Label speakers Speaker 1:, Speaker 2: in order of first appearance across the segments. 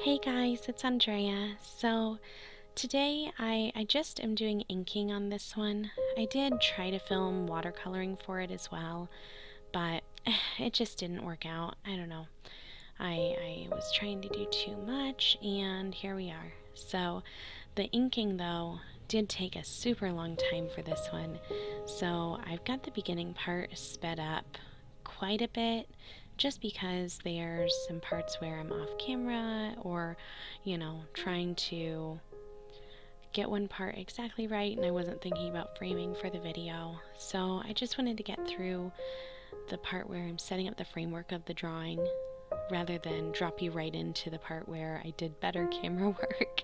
Speaker 1: Hey guys, it's Andrea. So today I just am doing inking on this one. I did try to film watercoloring for it as well, but it just didn't work out. I don't know. I was trying to do too much and here we are. So the inking though did take a super long time for this one. So I've got the beginning part sped up quite a bit just because there's some parts where I'm off camera or, trying to get one part exactly right and I wasn't thinking about framing for the video. So I just wanted to get through the part where I'm setting up the framework of the drawing rather than drop you right into the part where I did better camera work.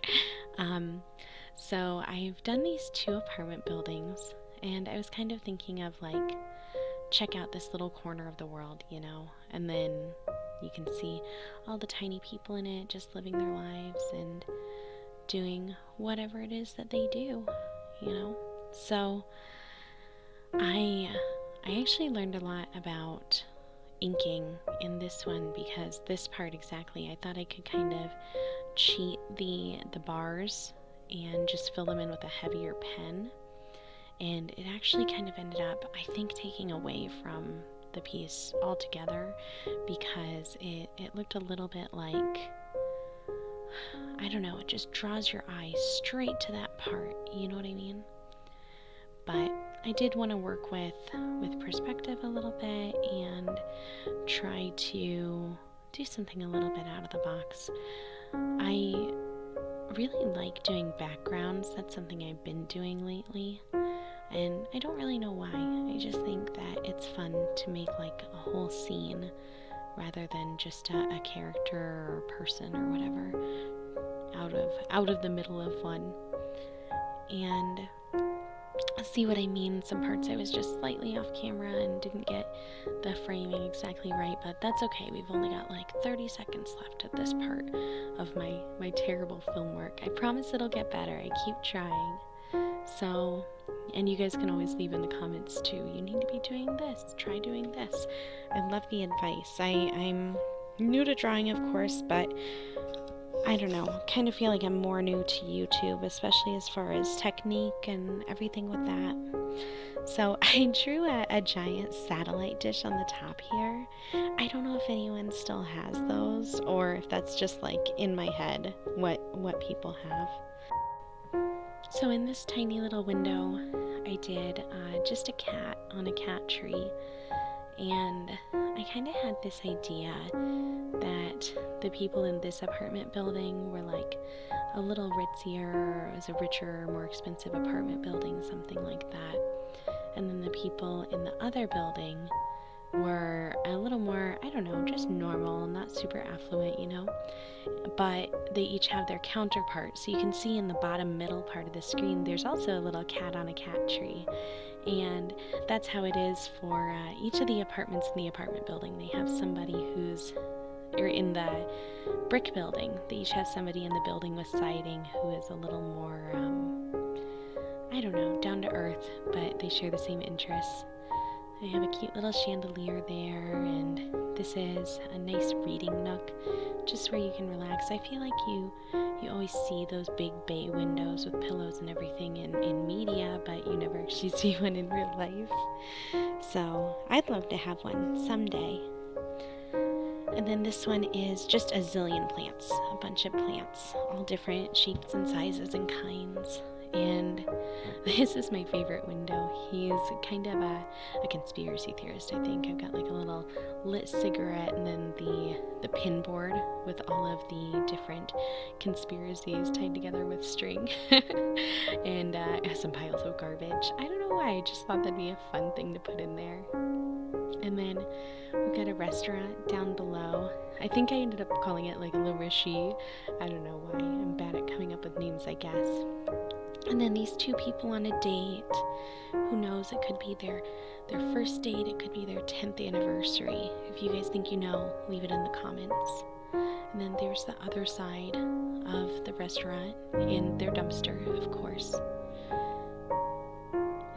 Speaker 1: um, so I've done these two apartment buildings and I was kind of thinking of like, check out this little corner of the world, and then you can see all the tiny people in it just living their lives and doing whatever it is that they do. So I I actually learned a lot about inking in this one because this part exactly, I thought I could kind of cheat the bars and just fill them in with a heavier pen, and it actually kind of ended up, I think, taking away from the piece altogether because it looked a little bit like, I don't know, it just draws your eye straight to that part, you know what I mean? But I did want to work with perspective a little bit and try to do something a little bit out of the box. I really like doing backgrounds. That's something I've been doing lately. And I don't really know why. I just think that it's fun to make like a whole scene rather than just a character or a person or whatever out of the middle of one. And see what I mean? Some parts I was just slightly off camera and didn't get the framing exactly right, but that's okay. We've only got like 30 seconds left at this part of my terrible film work. I promise it'll get better. I keep trying. So, and you guys can always leave in the comments too. You need to be doing this. Try doing this. I love the advice. I'm new to drawing, of course, but I don't know. Kind of feel like I'm more new to YouTube, especially as far as technique and everything with that. So I drew a giant satellite dish on the top here. I don't know if anyone still has those or if that's just like in my head what people have. So in this tiny little window, I did just a cat on a cat tree, and I kind of had this idea that the people in this apartment building were like a little ritzier, or it was a richer, more expensive apartment building, something like that. And then the people in the other building were a little more, I don't know, just normal, not super affluent. But they each have their counterpart. So you can see in the bottom middle part of the screen, there's also a little cat on a cat tree. And that's how it is for each of the apartments in the apartment building. They have somebody or in the brick building, they each have somebody in the building with siding who is a little more, I don't know, down to earth, but they share the same interests. I have a cute little chandelier there, and this is a nice reading nook, just where you can relax. I feel like you always see those big bay windows with pillows and everything in media, but you never actually see one in real life. So I'd love to have one someday. And then this one is just a zillion plants, a bunch of plants, all different shapes and sizes and kinds. And this is my favorite window. He's kind of a conspiracy theorist, I think. I've got like a little lit cigarette and then the pin board with all of the different conspiracies tied together with string. And some piles of garbage. I don't know why, I just thought that'd be a fun thing to put in there. And then we've got a restaurant down below. I think I ended up calling it like Le Rishi. I don't know why. I'm bad at coming up with names, I guess. And then these two people on a date. Who knows? It could be their first date. It could be their 10th anniversary. If you guys think you know, leave it in the comments. And then there's the other side of the restaurant and their dumpster, of course.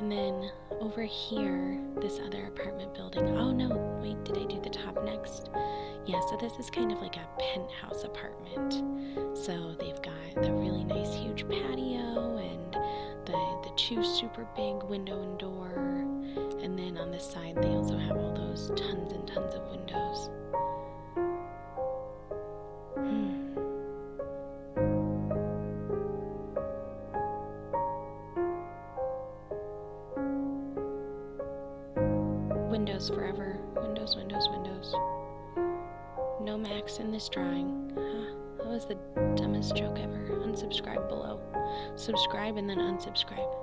Speaker 1: And then over here, this other apartment building. Oh no, wait, did I do the top next? Yeah, so this is kind of like a penthouse apartment. So they've got the really nice huge patio and the two super big window and door. And then on this side, they also have all those tons and tons of windows. Windows forever. Windows, windows, windows. No Max in this drawing. That was the dumbest joke ever. Unsubscribe below. Subscribe and then unsubscribe.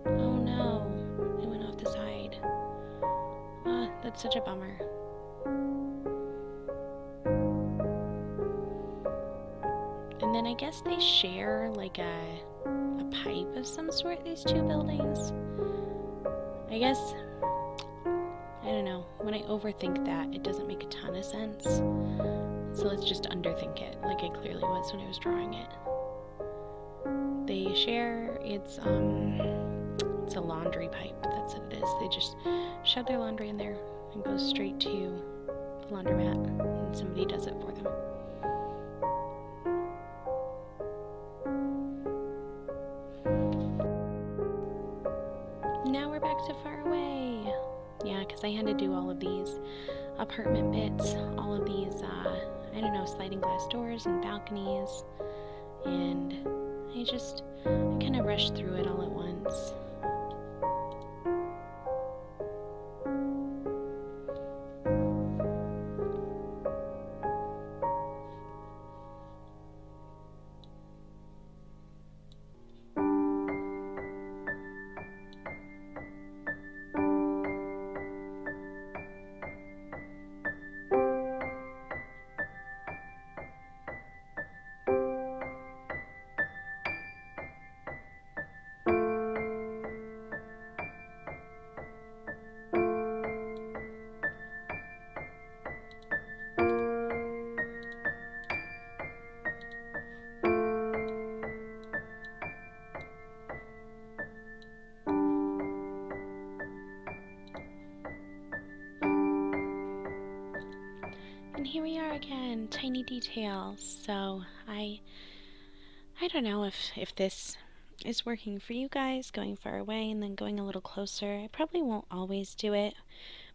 Speaker 1: Oh no, it went off the side. That's such a bummer. And then I guess they share like a pipe of some sort, these two buildings. I guess, I don't know, when I overthink that, it doesn't make a ton of sense. So let's just underthink it, like I clearly was when I was drawing it. They share, it's a laundry pipe, that's what it is. They just shove their laundry in there and goes straight to the laundromat, and somebody does it for them. Now we're back to far away. Yeah, because I had to do all of these apartment bits, all of these, I don't know, sliding glass doors and balconies, and I kind of rushed through it all at once. And here we are again, tiny details. So I don't know if this is working for you guys, going far away and then going a little closer. I probably won't always do it,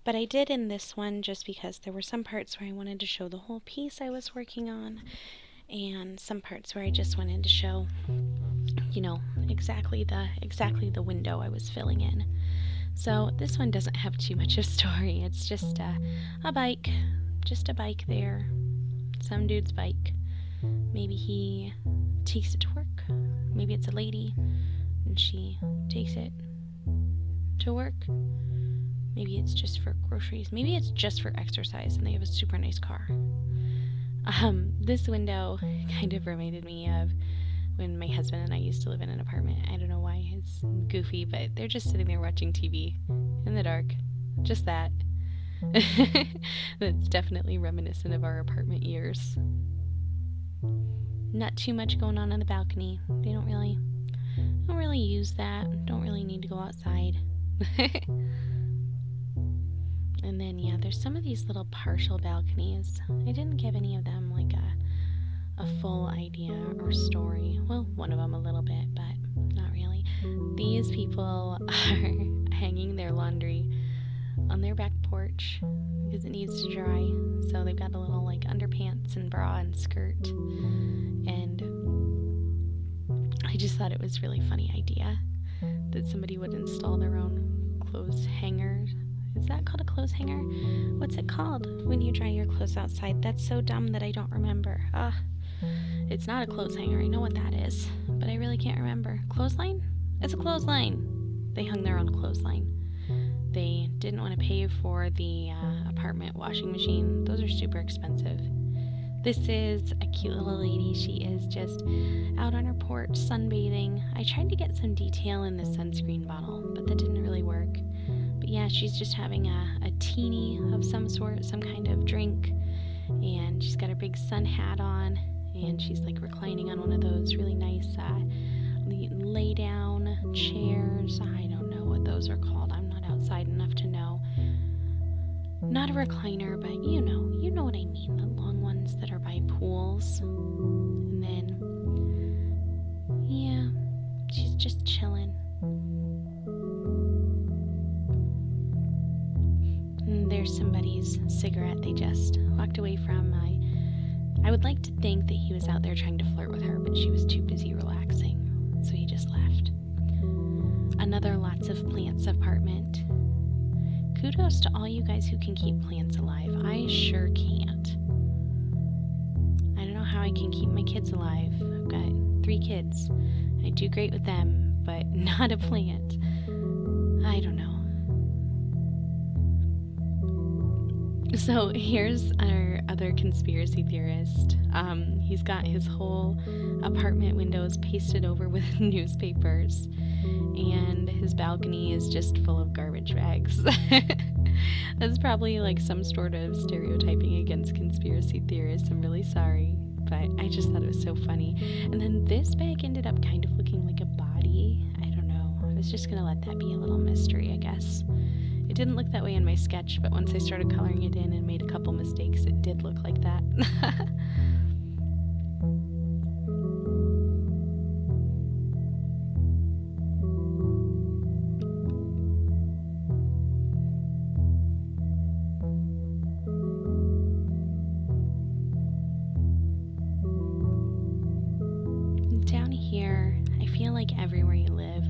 Speaker 1: but I did in this one just because there were some parts where I wanted to show the whole piece I was working on, and some parts where I just wanted to show, you know, exactly the window I was filling in. So this one doesn't have too much of story. It's just a bike. Just a bike there. Some dude's bike. Maybe he takes it to work. Maybe it's a lady and she takes it to work. Maybe it's just for groceries. Maybe it's just for exercise and they have a super nice car. This window kind of reminded me of when my husband and I used to live in an apartment. I don't know why. It's goofy, but they're just sitting there watching TV in the dark. Just that. That's definitely reminiscent of our apartment years. Not too much going on in the balcony. They don't really use that. Don't really need to go outside. And then yeah, there's some of these little partial balconies. I didn't give any of them like a full idea or story. Well, one of them a little bit, but not really. These people are hanging their laundry on their back porch because it needs to dry. So they've got a little like underpants and bra and skirt. And I just thought it was a really funny idea that somebody would install their own clothes hanger. Is that called a clothes hanger? What's it called when you dry your clothes outside? That's so dumb that I don't remember. It's not a clothes hanger. I know what that is, but I really can't remember. Clothesline? It's a clothesline. They hung their own clothesline. They didn't want to pay for the apartment washing machine. Those are super expensive. This is a cute little lady. She is just out on her porch sunbathing. I tried to get some detail in the sunscreen bottle, but that didn't really work. But yeah, she's just having a teeny of some sort, some kind of drink. And she's got her big sun hat on, and she's like reclining on one of those really nice lay down chairs. I don't know what those are called. I'm not outside enough to know. Not a recliner, but you know what I mean. The long ones that are by pools. And then, yeah, she's just chilling. And there's somebody's cigarette they just walked away from. I would like to think that he was out there trying to flirt with her, but she was too busy relaxing, so he just left. Another lots of plants apartment. Kudos to all you guys who can keep plants alive. I sure can't. I don't know how I can keep my kids alive. I've got 3 kids. I do great with them, but not a plant. I don't know. So here's our other conspiracy theorist. He's got his whole apartment windows pasted over with newspapers, and his balcony is just full of garbage bags. That's probably like some sort of stereotyping against conspiracy theorists. I'm really sorry, but I just thought it was so funny. And then this bag ended up kind of looking like a body. I don't know. I was just gonna let that be a little mystery, I guess. It didn't look that way in my sketch, but once I started coloring it in and made a couple mistakes, it did look like that. Down here, I feel like everywhere you live,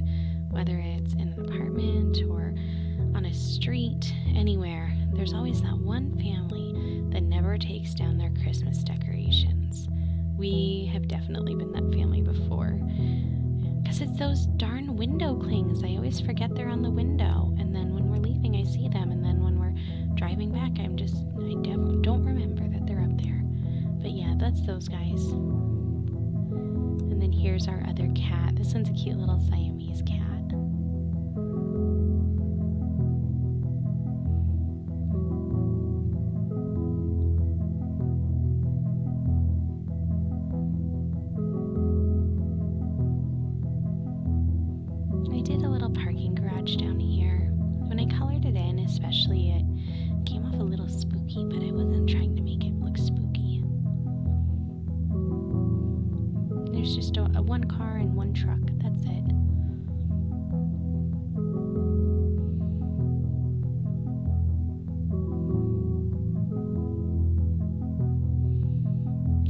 Speaker 1: whether it's in an apartment or on a street, anywhere, there's always that one family that never takes down their Christmas decorations. We have definitely been that family before. Because it's those darn window clings. I always forget they're on the window. And then when we're leaving, I see them. And then when we're driving back, I don't remember that they're up there. But yeah, that's those guys. And then here's our other cat. This one's a cute little Siamese cat. I did a little parking garage down here. When I colored it in, especially, it came off a little spooky, but I wasn't trying to make it look spooky. There's just a 1 car and 1 truck. That's it.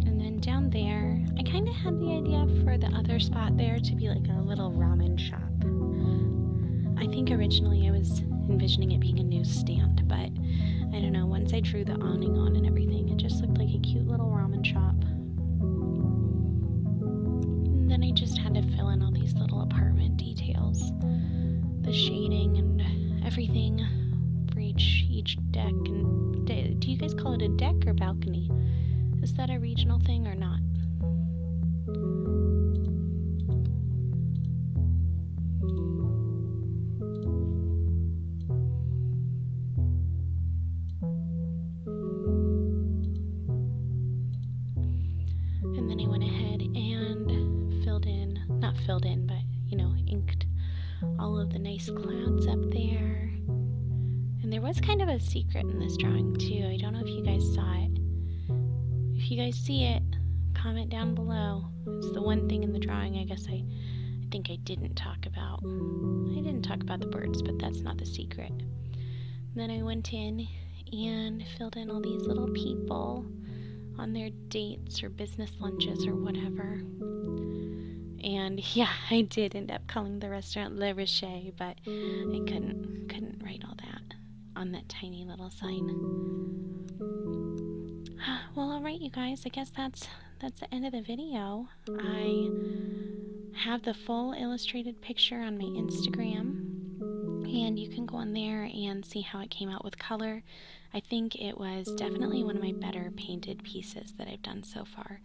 Speaker 1: And then down there, I kind of had the idea for the other spot there to be like a little ramen shop. I think originally I was envisioning it being a newsstand, but I don't know, once I drew the awning on and everything, it just looked like a cute little ramen shop. And then I just had to fill in all these little apartment details. The shading and everything for each deck. And do you guys call it a deck or balcony? Is that a regional thing or not? And then I went ahead and filled in, but inked all of the nice clouds up there. And there was kind of a secret in this drawing too. I don't know if you guys saw it. If you guys see it, comment down below. It's the one thing in the drawing I guess I think I didn't talk about. I didn't talk about the birds, but that's not the secret. And then I went in and filled in all these little people on their dates or business lunches or whatever. And yeah, I did end up calling the restaurant Le Riche, but I couldn't write all that on that tiny little sign. Well, alright you guys, I guess that's the end of the video. I have the full illustrated picture on my Instagram, and you can go on there and see how it came out with color. I think it was definitely one of my better painted pieces that I've done so far.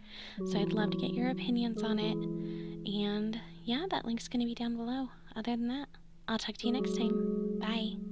Speaker 1: So I'd love to get your opinions on it. And yeah, that link's going to be down below. Other than that, I'll talk to you next time. Bye.